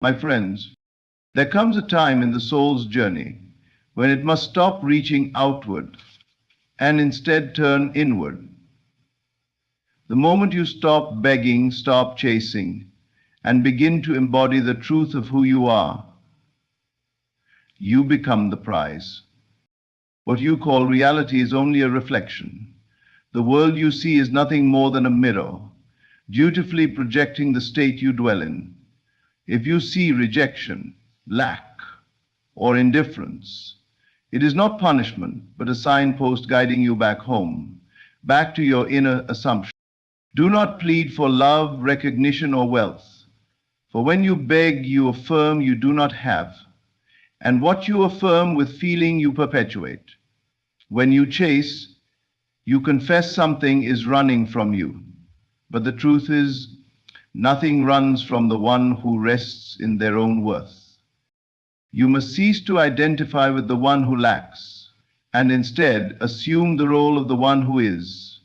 My friends, there comes a time in the soul's journey when it must stop reaching outward and instead turn inward. The moment you stop begging, stop chasing, and begin to embody the truth of who you are, you become the prize. What you call reality is only a reflection. The world you see is nothing more than a mirror, dutifully projecting the state you dwell in. If you see rejection, lack, or indifference, it is not punishment, but a signpost guiding you back home, back to your inner assumption. Do not plead for love, recognition, or wealth, for when you beg, you affirm you do not have, and what you affirm with feeling you perpetuate. When you chase, you confess something is running from you, but the truth is, nothing runs from the one who rests in their own worth. You must cease to identify with the one who lacks, and instead assume the role of the one who is.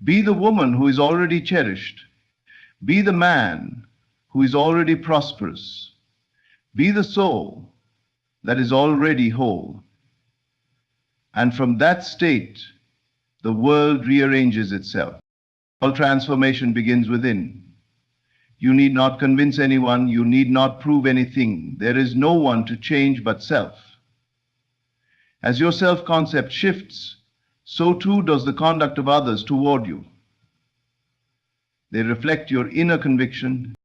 Be the woman who is already cherished. Be the man who is already prosperous. Be the soul that is already whole. And from that state, the world rearranges itself. All transformation begins within. You need not convince anyone, you need not prove anything. There is no one to change but self. As your self-concept shifts, so too does the conduct of others toward you. They reflect your inner conviction.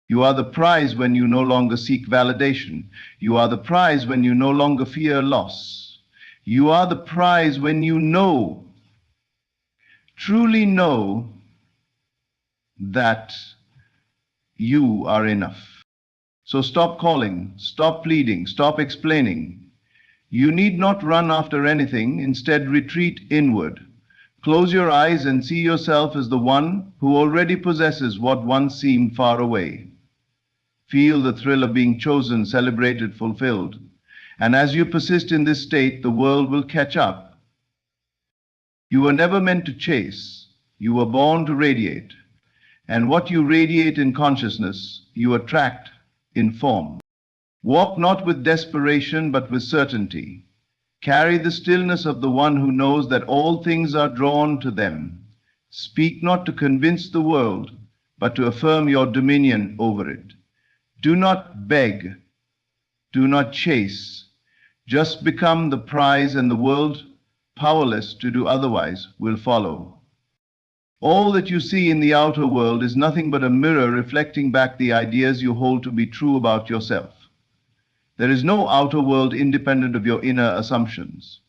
You are the prize when you no longer seek validation. You are the prize when you no longer fear loss. You are the prize when you know, truly know, that you are enough. So stop calling, stop pleading, stop explaining. You need not run after anything, instead retreat inward. Close your eyes and see yourself as the one who already possesses what once seemed far away. Feel the thrill of being chosen, celebrated, fulfilled. And as you persist in this state, the world will catch up. You were never meant to chase. You were born to radiate. And what you radiate in consciousness, you attract in form. Walk not with desperation, but with certainty. Carry the stillness of the one who knows that all things are drawn to them. Speak not to convince the world, but to affirm your dominion over it. Do not beg. Do not chase. Just become the prize, and the world, powerless to do otherwise, will follow. All that you see in the outer world is nothing but a mirror reflecting back the ideas you hold to be true about yourself. There is no outer world independent of your inner assumptions.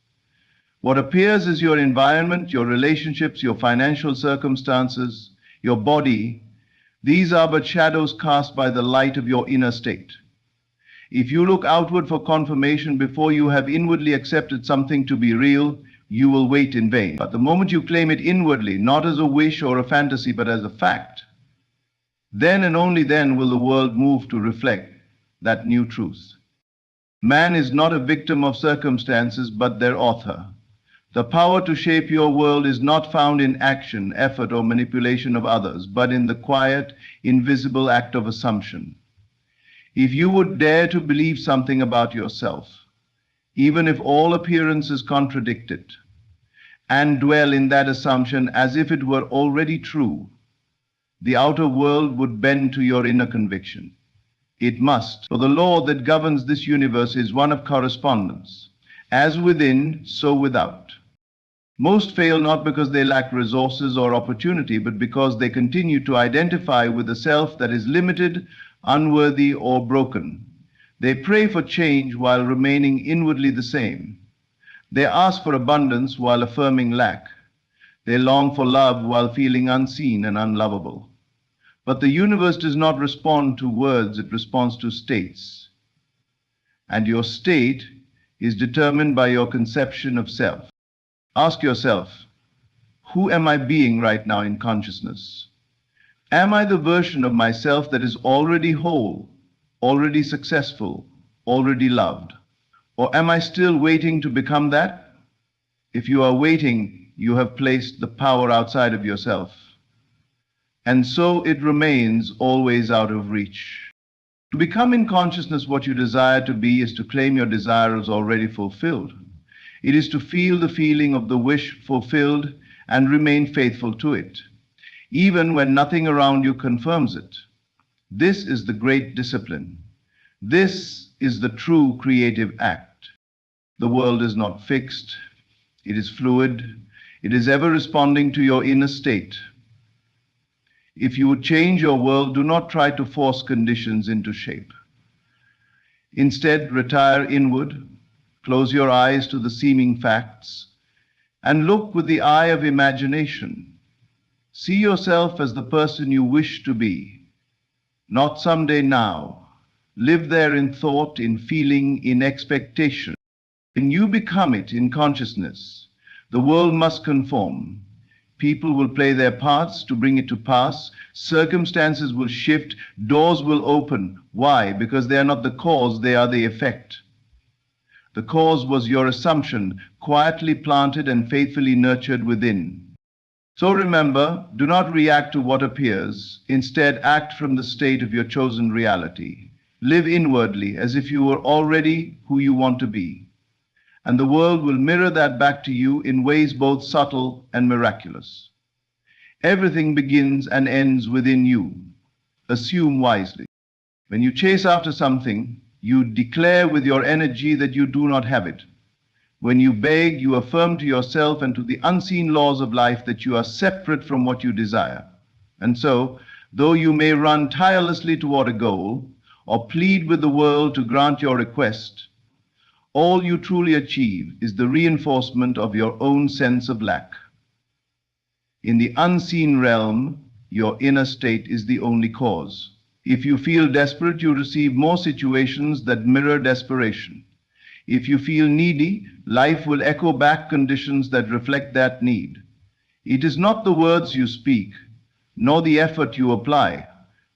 What appears is your environment, your relationships, your financial circumstances, your body. These are but shadows cast by the light of your inner state. If you look outward for confirmation before you have inwardly accepted something to be real, you will wait in vain. But the moment you claim it inwardly, not as a wish or a fantasy, but as a fact, then and only then will the world move to reflect that new truth. Man is not a victim of circumstances, but their author. The power to shape your world is not found in action, effort, or manipulation of others, but in the quiet, invisible act of assumption. If you would dare to believe something about yourself, even if all appearances contradict it, and dwell in that assumption as if it were already true, the outer world would bend to your inner conviction. It must, for the law that governs this universe is one of correspondence. As within, so without. Most fail not because they lack resources or opportunity, but because they continue to identify with a self that is limited, unworthy, or broken. They pray for change while remaining inwardly the same. They ask for abundance while affirming lack. They long for love while feeling unseen and unlovable. But the universe does not respond to words, it responds to states. And your state is determined by your conception of self. Ask yourself, who am I being right now in consciousness? Am I the version of myself that is already whole, already successful, already loved? Or am I still waiting to become that? If you are waiting, you have placed the power outside of yourself. And so it remains always out of reach. To become in consciousness what you desire to be is to claim your desire as already fulfilled. It is to feel the feeling of the wish fulfilled and remain faithful to it, even when nothing around you confirms it. This is the great discipline. This is the true creative act. The world is not fixed. It is fluid. It is ever responding to your inner state. If you would change your world, do not try to force conditions into shape. Instead, retire inward, close your eyes to the seeming facts, and look with the eye of imagination. See yourself as the person you wish to be, not someday now. Live there in thought, in feeling, in expectation. When you become it in consciousness, the world must conform. People will play their parts to bring it to pass. Circumstances will shift. Doors will open. Why? Because they are not the cause, they are the effect. The cause was your assumption, quietly planted and faithfully nurtured within. So remember, do not react to what appears. Instead, act from the state of your chosen reality. Live inwardly as if you were already who you want to be. And the world will mirror that back to you in ways both subtle and miraculous. Everything begins and ends within you. Assume wisely. When you chase after something, you declare with your energy that you do not have it. When you beg, you affirm to yourself and to the unseen laws of life that you are separate from what you desire. And so, though you may run tirelessly toward a goal, or plead with the world to grant your request, all you truly achieve is the reinforcement of your own sense of lack. In the unseen realm, your inner state is the only cause. If you feel desperate, you receive more situations that mirror desperation. If you feel needy, life will echo back conditions that reflect that need. It is not the words you speak, nor the effort you apply,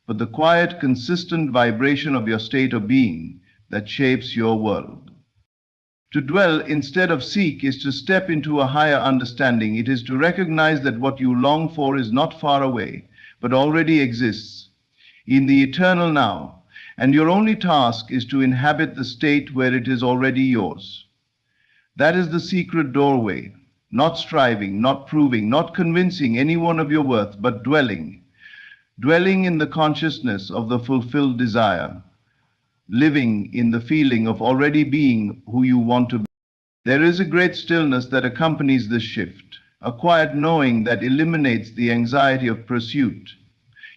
but the quiet, consistent vibration of your state of being that shapes your world. To dwell instead of seek is to step into a higher understanding. It is to recognize that what you long for is not far away, but already exists in the eternal now, and your only task is to inhabit the state where it is already yours. That is the secret doorway, not striving, not proving, not convincing anyone of your worth, but dwelling in the consciousness of the fulfilled desire, living in the feeling of already being who you want to be. There is a great stillness that accompanies this shift, a quiet knowing that eliminates the anxiety of pursuit.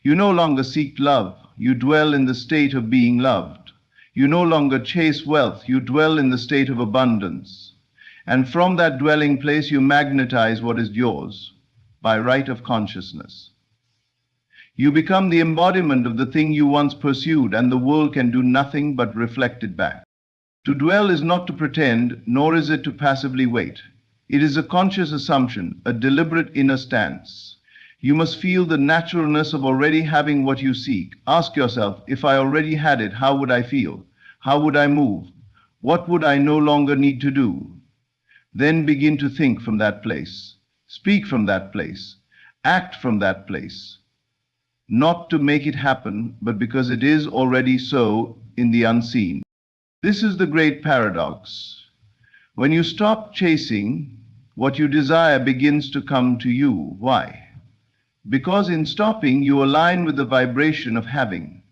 You no longer seek love, you dwell in the state of being loved. You no longer chase wealth, you dwell in the state of abundance. And from that dwelling place you magnetize what is yours by right of consciousness. You become the embodiment of the thing you once pursued, and the world can do nothing but reflect it back. To dwell is not to pretend, nor is it to passively wait. It is a conscious assumption, a deliberate inner stance. You must feel the naturalness of already having what you seek. Ask yourself, if I already had it, how would I feel? How would I move? What would I no longer need to do? Then begin to think from that place, speak from that place, act from that place. Not to make it happen, but because it is already so in the unseen. This is the great paradox. When you stop chasing, what you desire begins to come to you. Why? Because in stopping, you align with the vibration of having.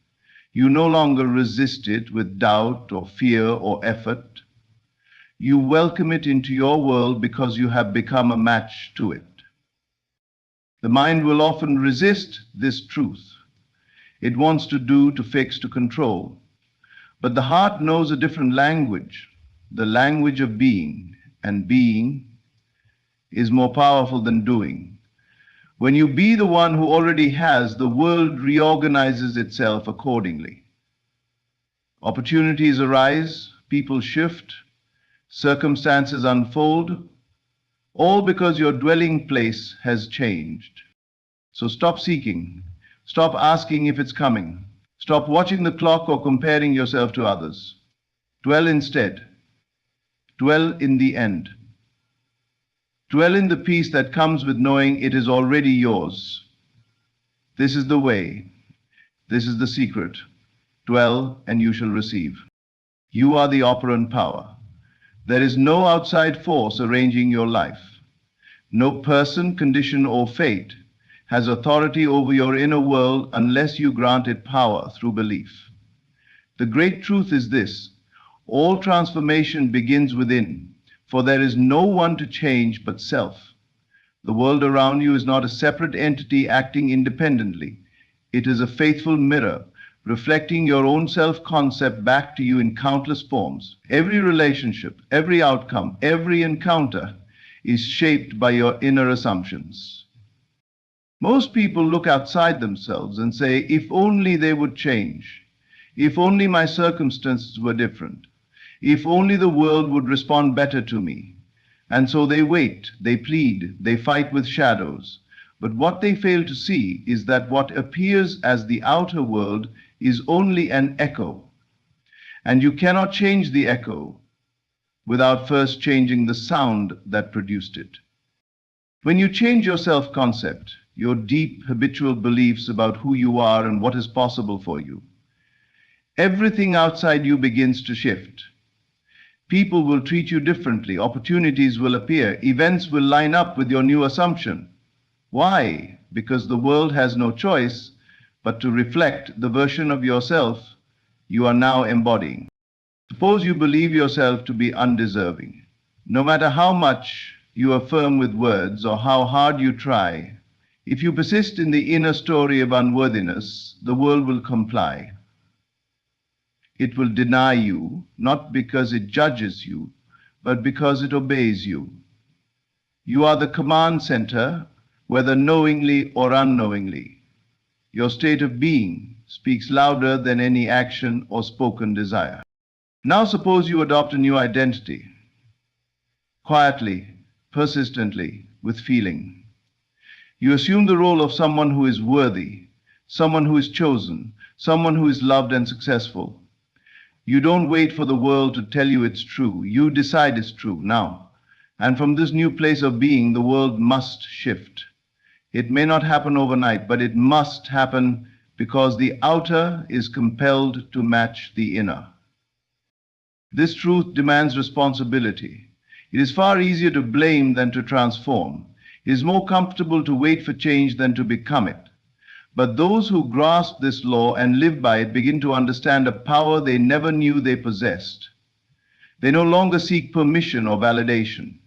You no longer resist it with doubt or fear or effort. You welcome it into your world because you have become a match to it. The mind will often resist this truth. It wants to do, to fix, to control. But the heart knows a different language, the language of being, and being is more powerful than doing. When you be the one who already has, the world reorganizes itself accordingly. Opportunities arise, people shift, circumstances unfold, all because your dwelling place has changed. So stop seeking, stop asking if it's coming, stop watching the clock or comparing yourself to others. Dwell instead. Dwell in the end. Dwell in the peace that comes with knowing it is already yours. This is the way. This is the secret. dwell, and you shall receive. You are the operant power. There is no outside force arranging your life. No person, condition, or fate has authority over your inner world unless you grant it power through belief. The great truth is this: all transformation begins within, for there is no one to change but self. The world around you is not a separate entity acting independently. It is a faithful mirror, reflecting your own self-concept back to you in countless forms. Every relationship, every outcome, every encounter is shaped by your inner assumptions. Most people look outside themselves and say, if only they would change, if only my circumstances were different, if only the world would respond better to me. And so they wait, they plead, they fight with shadows. But what they fail to see is that what appears as the outer world is only an echo. And you cannot change the echo without first changing the sound that produced it. When you change your self-concept, your deep habitual beliefs about who you are and what is possible for you, everything outside you begins to shift. People will treat you differently, opportunities will appear, events will line up with your new assumption. Why? Because the world has no choice but to reflect the version of yourself you are now embodying. Suppose you believe yourself to be undeserving. No matter how much you affirm with words or how hard you try, if you persist in the inner story of unworthiness, the world will comply. It will deny you, not because it judges you, but because it obeys you. You are the command center, whether knowingly or unknowingly. Your state of being speaks louder than any action or spoken desire. Now suppose you adopt a new identity, quietly, persistently, with feeling. You assume the role of someone who is worthy, someone who is chosen, someone who is loved and successful. You don't wait for the world to tell you it's true. You decide it's true now. And from this new place of being, the world must shift. It may not happen overnight, but it must happen because the outer is compelled to match the inner. This truth demands responsibility. It is far easier to blame than to transform. It is more comfortable to wait for change than to become it. But those who grasp this law and live by it begin to understand a power they never knew they possessed. They no longer seek permission or validation.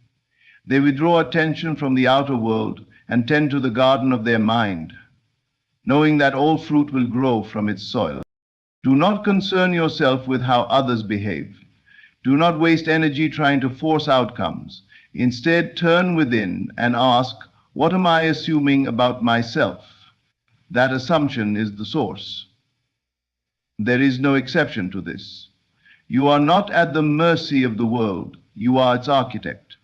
They withdraw attention from the outer world and tend to the garden of their mind, knowing that all fruit will grow from its soil. Do not concern yourself with how others behave. Do not waste energy trying to force outcomes. Instead, turn within and ask, what am I assuming about myself? That assumption is the source. There is no exception to this. You are not at the mercy of the world. You are its architect.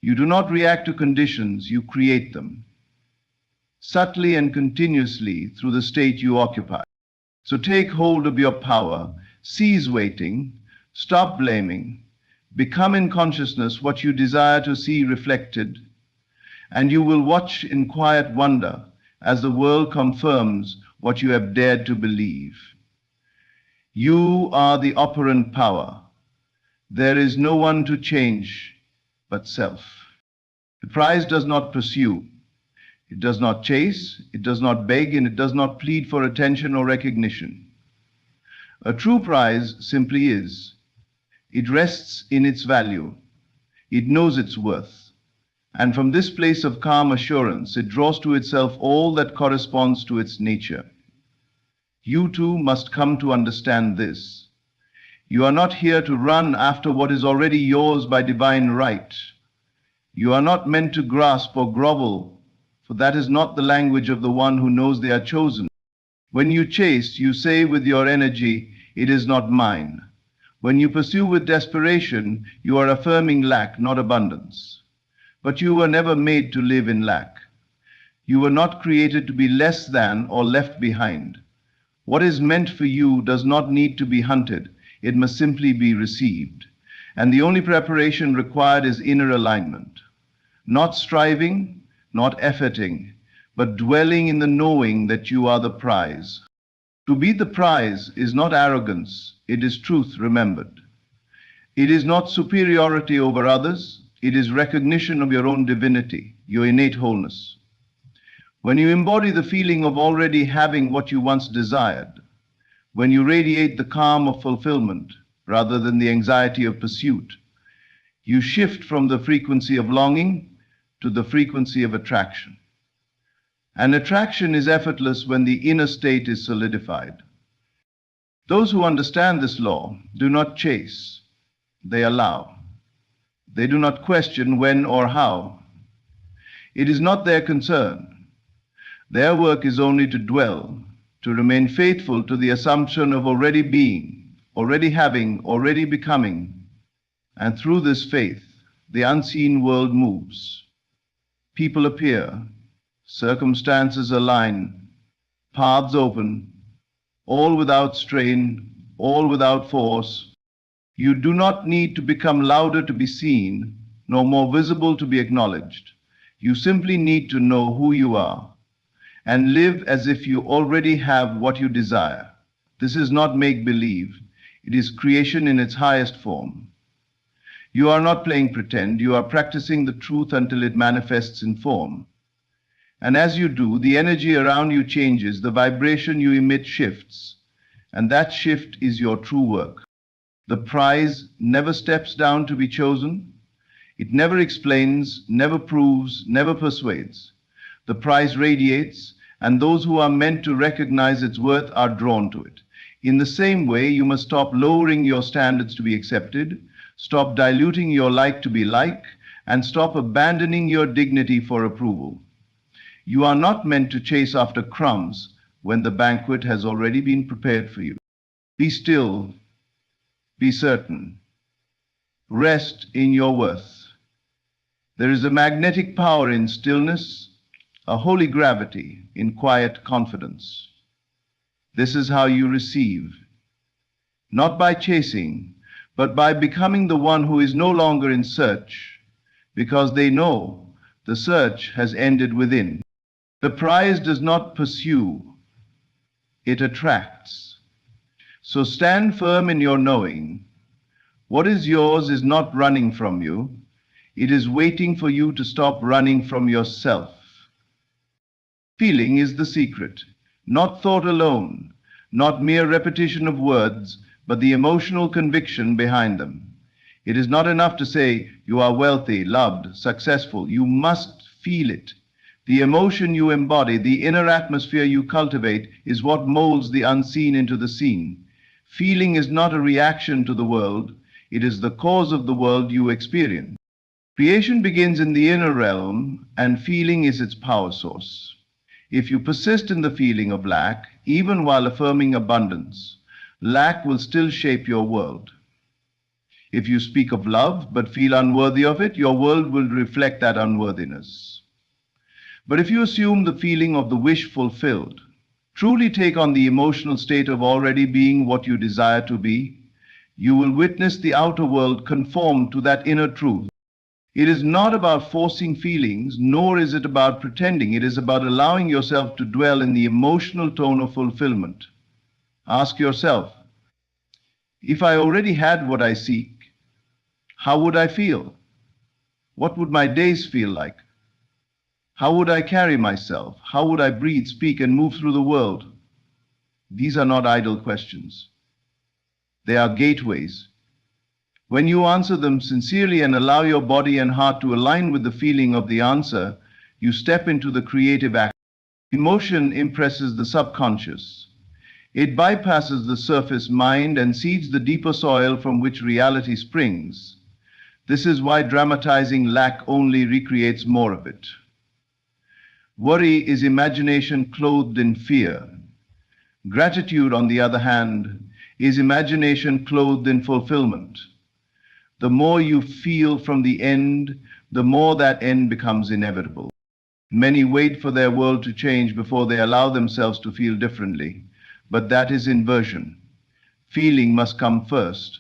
You do not react to conditions, you create them, subtly and continuously through the state you occupy. So take hold of your power, cease waiting, stop blaming, become in consciousness what you desire to see reflected, and you will watch in quiet wonder as the world confirms what you have dared to believe. You are the operant power. There is no one to change but self. The prize does not pursue. It does not chase, it does not beg, and it does not plead for attention or recognition. A true prize simply is. It rests in its value. It knows its worth. And from this place of calm assurance, it draws to itself all that corresponds to its nature. You too must come to understand this. You are not here to run after what is already yours by divine right. You are not meant to grasp or grovel, for that is not the language of the one who knows they are chosen. When you chase, you say with your energy, it is not mine. When you pursue with desperation, you are affirming lack, not abundance. But you were never made to live in lack. You were not created to be less than or left behind. What is meant for you does not need to be hunted. It must simply be received. And the only preparation required is inner alignment. Not striving, not efforting, but dwelling in the knowing that you are the prize. To be the prize is not arrogance, it is truth remembered. It is not superiority over others, it is recognition of your own divinity, your innate wholeness. When you embody the feeling of already having what you once desired, when you radiate the calm of fulfillment rather than the anxiety of pursuit, you shift from the frequency of longing to the frequency of attraction. And attraction is effortless when the inner state is solidified. Those who understand this law do not chase, they allow. They do not question when or how. It is not their concern. Their work is only to dwell, to remain faithful to the assumption of already being, already having, already becoming. And through this faith, the unseen world moves. People appear, circumstances align, paths open, all without strain, all without force. You do not need to become louder to be seen, nor more visible to be acknowledged. You simply need to know who you are and live as if you already have what you desire. This is not make-believe. It is creation in its highest form. You are not playing pretend. You are practicing the truth until it manifests in form. And as you do, the energy around you changes, the vibration you emit shifts, and that shift is your true work. The prize never steps down to be chosen. It never explains, never proves, never persuades. The prize radiates, and those who are meant to recognize its worth are drawn to it. In the same way, you must stop lowering your standards to be accepted, stop diluting your like to be like, and stop abandoning your dignity for approval. You are not meant to chase after crumbs when the banquet has already been prepared for you. Be still, be certain, rest in your worth. There is a magnetic power in stillness, a holy gravity in quiet confidence. This is how you receive, not by chasing, but by becoming the one who is no longer in search, because they know the search has ended within. The prize does not pursue, it attracts. So stand firm in your knowing. What is yours is not running from you, it is waiting for you to stop running from yourself. Feeling is the secret, not thought alone, not mere repetition of words, but the emotional conviction behind them. It is not enough to say you are wealthy, loved, successful. You must feel it. The emotion you embody, the inner atmosphere you cultivate, is what molds the unseen into the seen. Feeling is not a reaction to the world, it is the cause of the world you experience. Creation begins in the inner realm, and feeling is its power source. If you persist in the feeling of lack, even while affirming abundance, lack will still shape your world. If you speak of love but feel unworthy of it, your world will reflect that unworthiness. But if you assume the feeling of the wish fulfilled, truly take on the emotional state of already being what you desire to be, you will witness the outer world conform to that inner truth. It is not about forcing feelings, nor is it about pretending. It is about allowing yourself to dwell in the emotional tone of fulfillment. Ask yourself, if I already had what I seek, how would I feel? What would my days feel like? How would I carry myself? How would I breathe, speak, and move through the world? These are not idle questions. They are gateways. When you answer them sincerely and allow your body and heart to align with the feeling of the answer, you step into the creative act. Emotion impresses the subconscious. It bypasses the surface mind and seeds the deeper soil from which reality springs. This is why dramatizing lack only recreates more of it. Worry is imagination clothed in fear. Gratitude, on the other hand, is imagination clothed in fulfillment. The more you feel from the end, the more that end becomes inevitable. Many wait for their world to change before they allow themselves to feel differently, but that is inversion. Feeling must come first.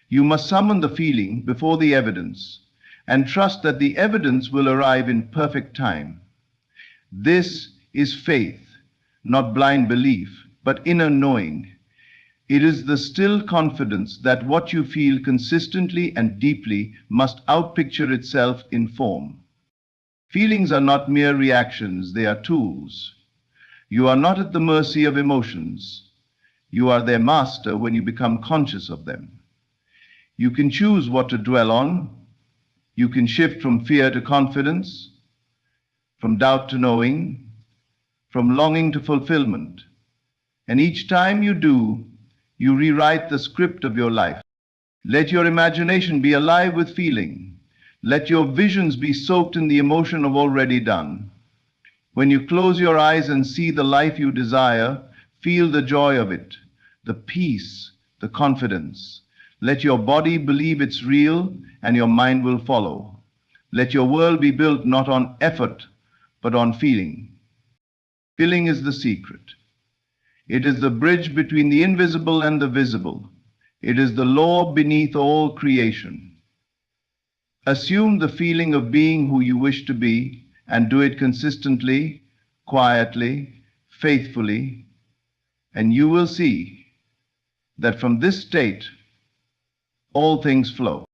You must summon the feeling before the evidence and trust that the evidence will arrive in perfect time. This is faith, not blind belief. but inner knowing. It is the still confidence that what you feel consistently and deeply must outpicture itself in form. Feelings are not mere reactions, they are tools. You are not at the mercy of emotions. You are their master when you become conscious of them. You can choose what to dwell on. You can shift from fear to confidence, from doubt to knowing, from longing to fulfillment. And each time you do, you rewrite the script of your life. Let your imagination be alive with feeling. Let your visions be soaked in the emotion of already done. When you close your eyes and see the life you desire, feel the joy of it, the peace, the confidence. Let your body believe it's real and your mind will follow. Let your world be built not on effort, but on feeling. Feeling is the secret. It is the bridge between the invisible and the visible. It is the law beneath all creation. Assume the feeling of being who you wish to be and do it consistently, quietly, faithfully, and you will see that from this state, all things flow.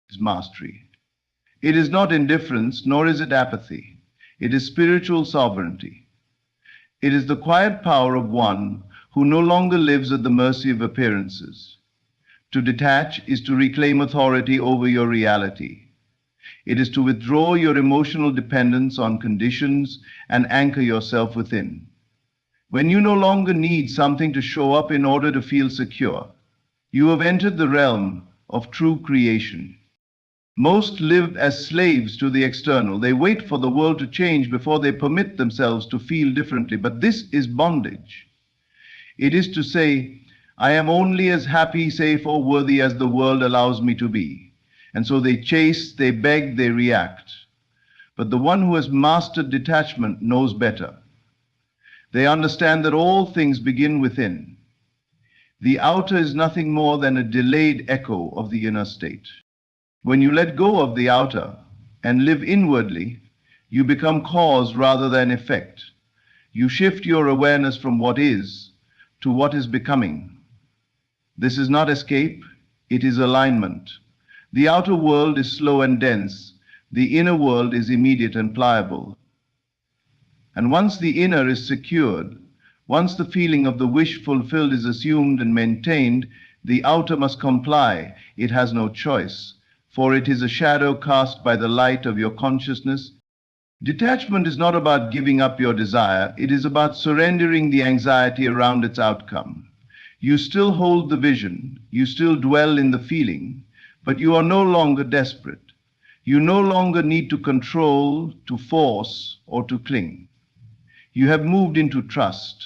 It is mastery. It is not indifference, nor is it apathy. It is spiritual sovereignty. It is the quiet power of one who no longer lives at the mercy of appearances. To detach is to reclaim authority over your reality. It is to withdraw your emotional dependence on conditions and anchor yourself within. When you no longer need something to show up in order to feel secure, you have entered the realm of true creation. Most live as slaves to the external. They wait for the world to change before they permit themselves to feel differently. But this is bondage. It is to say, I am only as happy, safe, or worthy as the world allows me to be. And so they chase, they beg, they react. But the one who has mastered detachment knows better. They understand that all things begin within. The outer is nothing more than a delayed echo of the inner state. When you let go of the outer and live inwardly, you become cause rather than effect. You shift your awareness from what is to what is becoming. This is not escape, it is alignment. The outer world is slow and dense. The inner world is immediate and pliable. And once the inner is secured, once the feeling of the wish fulfilled is assumed and maintained, the outer must comply. It has no choice, for it is a shadow cast by the light of your consciousness. Detachment is not about giving up your desire, it is about surrendering the anxiety around its outcome. You still hold the vision, you still dwell in the feeling, but you are no longer desperate. You no longer need to control, to force, or to cling. You have moved into trust.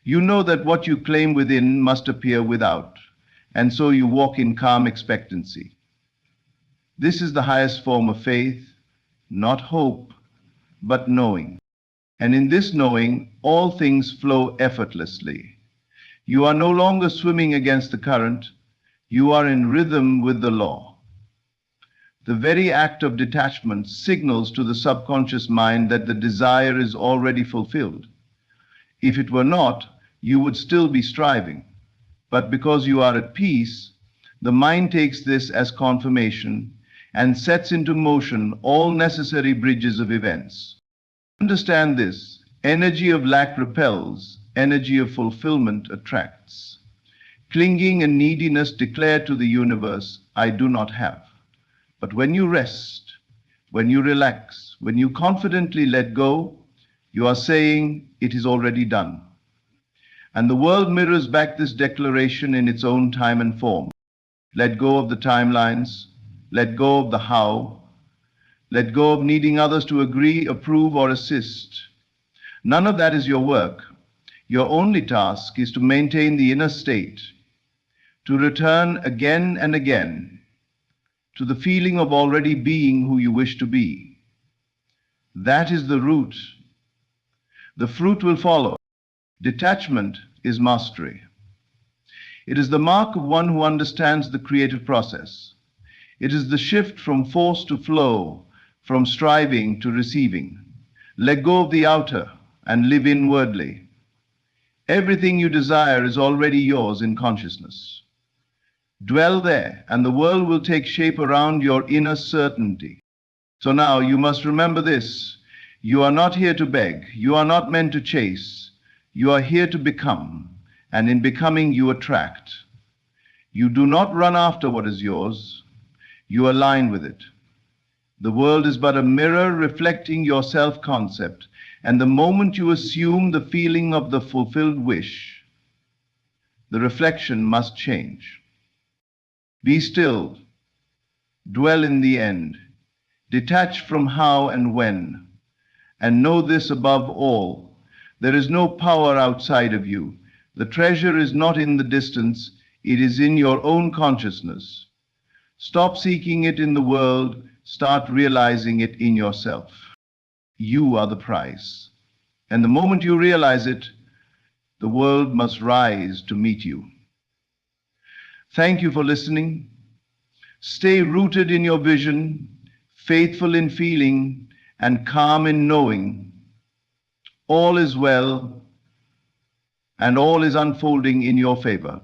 You know that what you claim within must appear without, and so you walk in calm expectancy. This is the highest form of faith, not hope, but knowing. And in this knowing, all things flow effortlessly. You are no longer swimming against the current, you are in rhythm with the law. The very act of detachment signals to the subconscious mind that the desire is already fulfilled. If it were not, you would still be striving. But because you are at peace, the mind takes this as confirmation and sets into motion all necessary bridges of events. Understand this: energy of lack repels, energy of fulfillment attracts. Clinging and neediness declare to the universe, I do not have. But when you rest, when you relax, when you confidently let go, you are saying, it is already done. And the world mirrors back this declaration in its own time and form. Let go of the timelines, let go of the how, let go of needing others to agree, approve, or assist. None of that is your work. Your only task is to maintain the inner state, to return again and again to the feeling of already being who you wish to be. That is the root. The fruit will follow. Detachment is mastery. It is the mark of one who understands the creative process. It is the shift from force to flow, from striving to receiving. Let go of the outer and live inwardly. Everything you desire is already yours in consciousness. Dwell there, and the world will take shape around your inner certainty. So now you must remember this. You are not here to beg. You are not meant to chase. You are here to become, and in becoming you attract. You do not run after what is yours. You align with it. The world is but a mirror reflecting your self-concept, and the moment you assume the feeling of the fulfilled wish, the reflection must change. Be still. Dwell in the end. Detach from how and when. And know this above all. There is no power outside of you. The treasure is not in the distance. It is in your own consciousness. Stop seeking it in the world. Start realizing it in yourself. You are the prize. And the moment you realize it, the world must rise to meet you. Thank you for listening. Stay rooted in your vision, faithful in feeling, and calm in knowing. All is well, and all is unfolding in your favor.